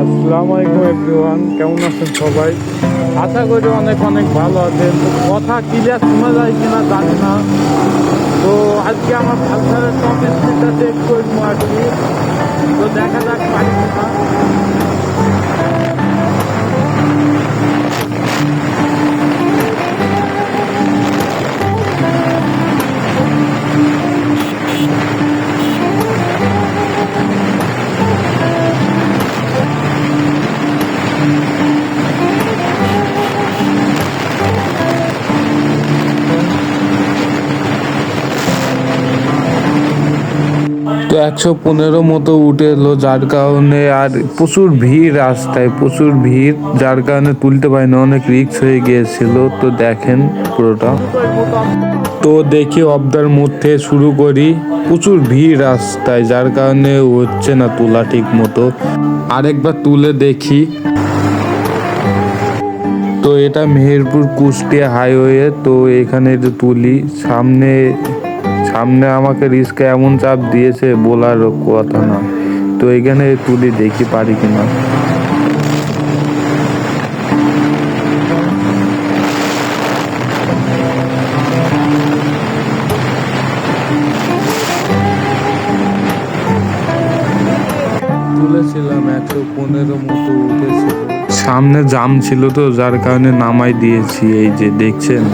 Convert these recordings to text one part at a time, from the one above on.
আসসালামু আলাইকুম এভরিওয়ান, কেমন আছেন সবাই? আশা করি অনেক অনেক ভালো আছেন। তো কথা ক্লিয়ার শোনা যায় কিনা জানি না। তো আজকে আমার পালসারের টপ স্পিডটা চেক করবো আর কি। তো দেখা যাক পারি কিনা। তো 115 মতো উঠে এলো, যার কারণে আর প্রচুর ভিড়, রাস্তায় প্রচুর ভিড়, যার কারণে তুলতে পারিনি, অনেক রিস্ক হয়ে গিয়েছিল। তো দেখেন পুরোটা। তো দেখি অবদার মধ্যে শুরু করি, প্রচুর ভিড় রাস্তায়, যার কারণে হচ্ছে না তোলা ঠিক মতো। আরেকবার তুলে দেখি। তো এটা মেহেরপুর কুষ্টিয়া হাইওয়ে। তো এখানে যে তুলি, সামনে সামনে আমাকে রিস্কে এমন চাপ দিয়েছে বলার কথা না। তো এখানে তুলি, দেখি পারি কিনা। তুলেছিলাম 115 মতো উঠেছিল। সামনে জাম ছিল, তো যার কারণে নামাই দিয়েছি। এই যে দেখছেন।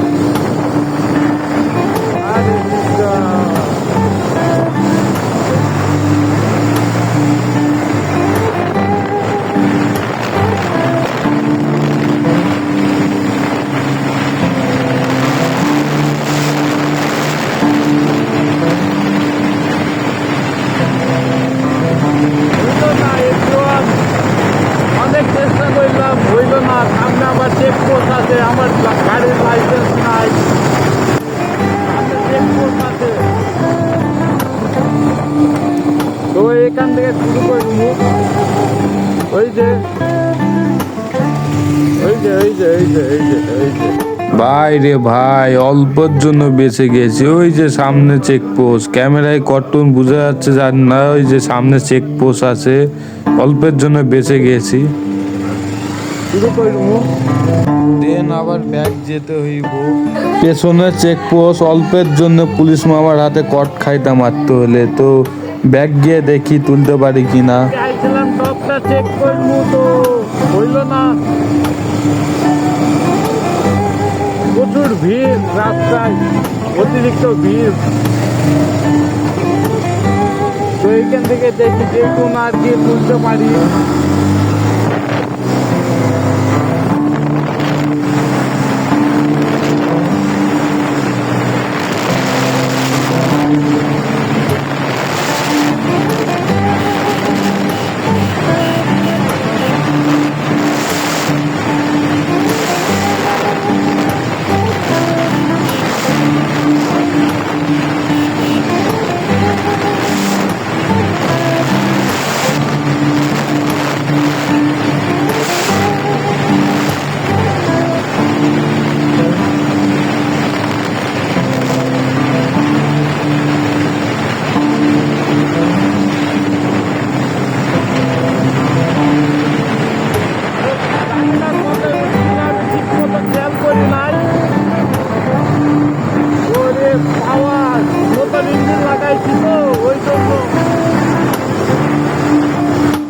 অনেক চেষ্টা করলাম, হইল না। সামনে আবার চেকপোস্ট আছে, আমার গাড়ির লাইসেন্স নাই। সামনে চেকপোস্ট আছে, তো এখান থেকে শুরু করবো। ওই যে ওই যে ওই যে ওই যে ওই যে ওই যে ভাই রে ভাই, অল্পর জন্য বেঁচে গেছি। ওই যে সামনে চেকপোস্ট, ক্যামেরায় কটন বোঝা যাচ্ছে জানি না। ওই যে সামনে চেকপোস্ট আছে, অল্পের জন্য বেঁচে গেছি। শুরু করবো, দেন আবার ব্যাগ যেতে হইব। পেছনে চেকপোস্ট, অল্পের জন্য পুলিশ মামার হাতে কট খাইতে মারতে হলে। তো ব্যাগ গিয়ে দেখি তুলতে পারি কিনা। চাইছিলাম টপটা চেক করবো, তো হইল না। প্রচুর ভিড় রাস্তায়, অতিরিক্ত ভিড়। তো এইখান থেকে দেখি যে কোন আর কি তুলতে পারি।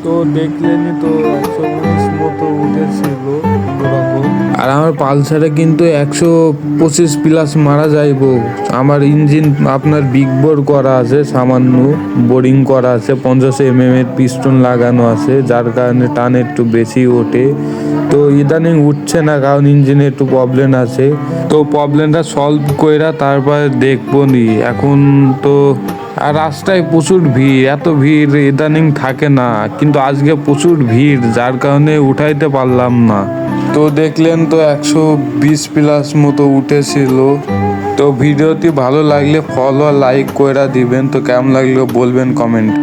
তো দেখলেনি তো 119 মতো উঠেছিল কোনোরকম। আর আমার পালসারে কিন্তু 125 প্লাস মারা যাইব। আমার ইঞ্জিন আপনার বিগ বোর করা আছে, সামান্য বোরিং করা আছে, 50 mm এর পিস্টন লাগানো আছে, যার কারণে টান একটু বেশি ওঠে। তো ইদানিং উঠছে না, কারণ ইঞ্জিনে একটু প্রবলেম আছে। তো প্রবলেমটা সলভ কইরা তারপর দেখবো নি। এখন তো আর রাস্তায় প্রচুর ভিড়, এত ভিড় ইদানিং থাকে না, কিন্তু আজকে প্রচুর ভিড়, যার কারণে উঠাইতে পারলাম না। তো দেখলেন তো 120 প্লাস মতো উঠেছিল। তো ভিডিওটি ভালো লাগলে ফলো লাইক করে দিবেন। তো কেমন লাগলো বলবেন কমেন্ট।